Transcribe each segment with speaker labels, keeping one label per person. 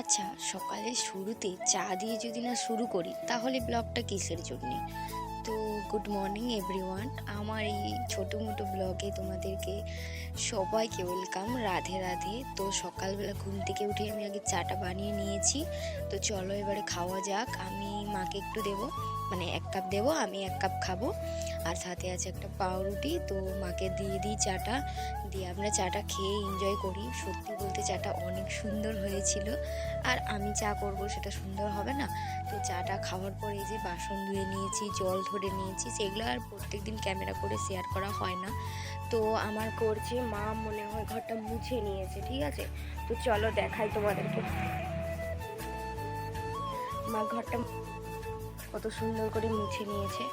Speaker 1: আচ্ছা, সকালের শুরুতে চা দিয়ে যদি না শুরু করি তাহলে ব্লগটা কিসের জন্যে? তো গুড মর্নিং এভরিওয়ান। আমার এই ছোটো মোটো ব্লগে তোমাদেরকে সবাইকে ওয়েলকাম। রাধে রাধে। তো সকালবেলা ঘুম থেকে উঠে আমি আগে চাটা বানিয়ে নিয়েছি। তো চলো এবারে খাওয়া যাক। আমি মাকে একটু দেবো, মানে 1 কাপ দেবো, আমি 1 কাপ খাবো। আর সাথে আছে একটা পাউরুটি। তো মাকে দিয়ে দিই চাটা, দিয়ে আমরা চাটা খেয়ে এনজয় করি। সত্যি বলতে চাটা অনেক সুন্দর হয়েছিল। আর আমি চা করব সেটা সুন্দর হবে না? তো চাটা খাওয়ার পরে এই যে বাসন ধুয়ে নিয়েছি, জল ধরে নিয়েছি, সেগুলো আর প্রত্যেকদিন ক্যামেরা করে শেয়ার করা হয় না। তো আমার করছে মা, মনে হয় ঘরটা মুছে নিয়েছে, ঠিক আছে? তো চলো দেখাই তোমাদেরকে। মা ঘরটা কত সুন্দর করে মুছে নিয়েছে।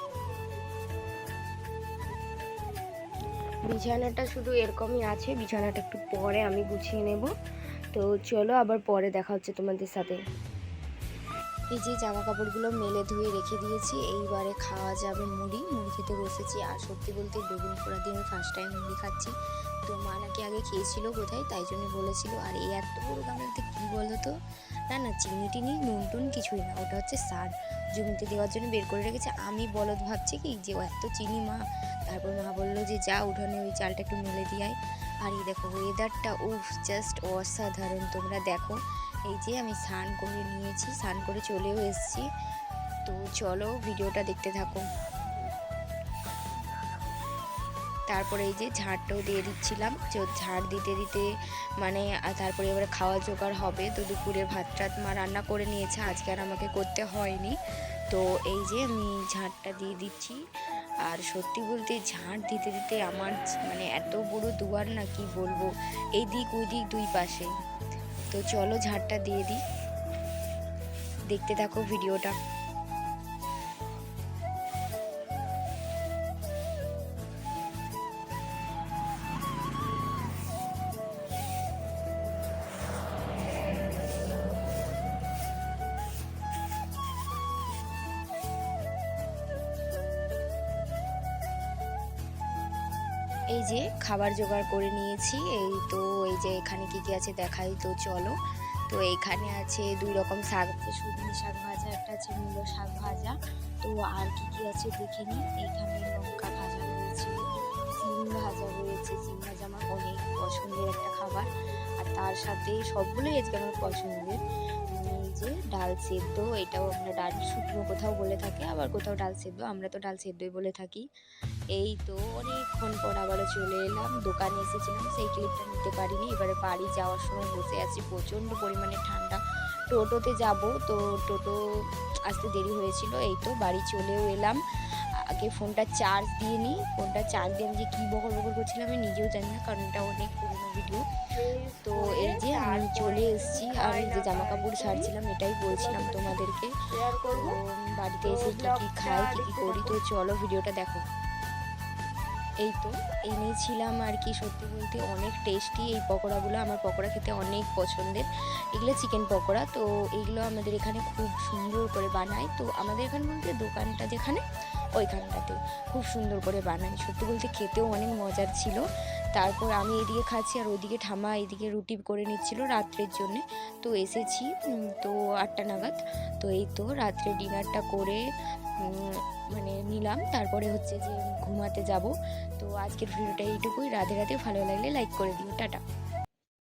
Speaker 1: বিছানাটা শুধু এরকমই আছে, বিছানাটা একটু পরে আমি গুছিয়ে নেব। তো চলো আবার পরে দেখা হচ্ছে তোমাদের সাথে। এই যে জামা কাপড়গুলো মেলে ধুয়ে রেখে দিয়েছি, এইবারে খাওয়া যাবে মুড়ি। মুড়ি খেতে বসেছি। আর সত্যি বলতে বেগুন পোড়া দিয়ে আমি ফার্স্ট টাইম মুড়ি খাচ্ছি। তো মা নাকি আগে খেয়েছিল বোধহয়, তাই জন্য বলেছিল। আর এই এত বড় গামলাতে কী বলো তো, না না চিনি টিনি নুন টুন কিছুই না, ওটা হচ্ছে সার জমিতে দেওয়ার জন্য বের করে রেখেছে। আমি বলদ ভাবছি কি যে ও এত চিনি মা। তারপর মা বললো যে যা উঠোনে ওই চালটা একটু মেলে দিয়ে আয়। আর এই দেখো ওয়েদারটা, উফ জাস্ট অসাধারণ। তোমরা দেখো, এই যে আমি স্নান করে নিয়েছি, স্নান করে চলেও এসেছি। তো চলো ভিডিওটা দেখতে থাকো। তারপরে এই যে ঝাড়টাও দিয়ে দিচ্ছিলাম, যে ঝাড় দিতে দিতে মানে তারপরে এবারে খাওয়া জোগাড় হবে। তো দুপুরে ভাত টাত মা রান্না করে নিয়েছে, আজকে আর আমাকে করতে হয়নি। তো এই যে আমি ঝাড়টা দিয়ে দিচ্ছি। আর সত্যি বলতে ঝাড় দিতে দিতে আমার মানে এত বড় দুয়ার, না কি বলবো, এই দিক ওই দিক দুই পাশে। তো চলো ঝাড়টা দিয়ে দিই, দেখতে থাকো ভিডিওটা। এই যে খাবার জোগাড় করে নিয়েছি। এই তো এই যে এখানে কি কি আছে দেখাই, তো চলো। তো এইখানে আছে 2 রকম শাক আছে, সুজনি শাক ভাজা, একটা আছে মূলো শাক ভাজা। তো আর কি কি আছে দেখে নিই। এইখানে লঙ্কা ভাজা রয়েছে, সিম ভাজা রয়েছে। সিম ভাজা আমার অনেক পছন্দের একটা খাবার। আর তার সাথে সবগুলোই আজকে আমার পছন্দের। এই যে ডাল সেদ্ধ, এটাও আমরা ডাল শুকনো কোথাও বলে থাকে, আবার কোথাও ডাল সেদ্ধ, আমরা তো ডাল সেদ্ধই বলে থাকি। এই তো অনেকক্ষণ পর আবারও চলে এলাম। দোকানে এসেছিলাম, সেই ক্লিপটা নিতে পারিনি। এবারে বাড়ি যাওয়ার সময় বসে আছি, প্রচণ্ড পরিমাণে ঠান্ডা। টোটোতে যাব, তো টোটো আসতে দেরি হয়েছিল। এই তো বাড়ি চলেও এলাম। আগে ফোনটা চার্জ দিয়ে নিই। ফোনটা চার্জ দিয়ে আমি যে কী বকর বকর করছিলাম আমি নিজেও জানি না, কারণ এটা অনেক পুরোনো ভিডিও। তো এই যে আমি চলে এসেছি। আর এই যে জামা কাপড় ছাড়ছিলাম, এটাই বলছিলাম তোমাদেরকে। তো বাড়িতে এসে কী কী খাই, কী কী করি, তো চলো ভিডিওটা দেখো। এই তো এনেছিলাম আর কি, সত্যি বলতে অনেক টেস্টি এই পকোড়াগুলো। আমার পকোড়া খেতে অনেক পছন্দের। এগুলো চিকেন পকোড়া। তো এইগুলো আমাদের এখানে খুব সুন্দর করে বানায়। তো আমাদের এখানে বলতে দোকানটা যেখানে, ওইখানটাতে খুব সুন্দর করে বানায়। সত্যি বলতে খেতেও অনেক মজার ছিল। তারপর আমি এদিকে খাচ্ছি, আর ওইদিকে ঠাম্মা এদিকে রুটি করে নিচ্ছিল রাত্রের জন্যে। তো এসেছি তো 8টা নাগাদ। তো এই তো রাত্রে ডিনারটা করে মানে নিলাম, তারপরে হচ্ছে যে ঘুমাতে যাব। তো আজকের ভিডিওটা এইটুকুই। রাধে রাধে। ভালো লাগলে লাইক করে দিও। টাটা।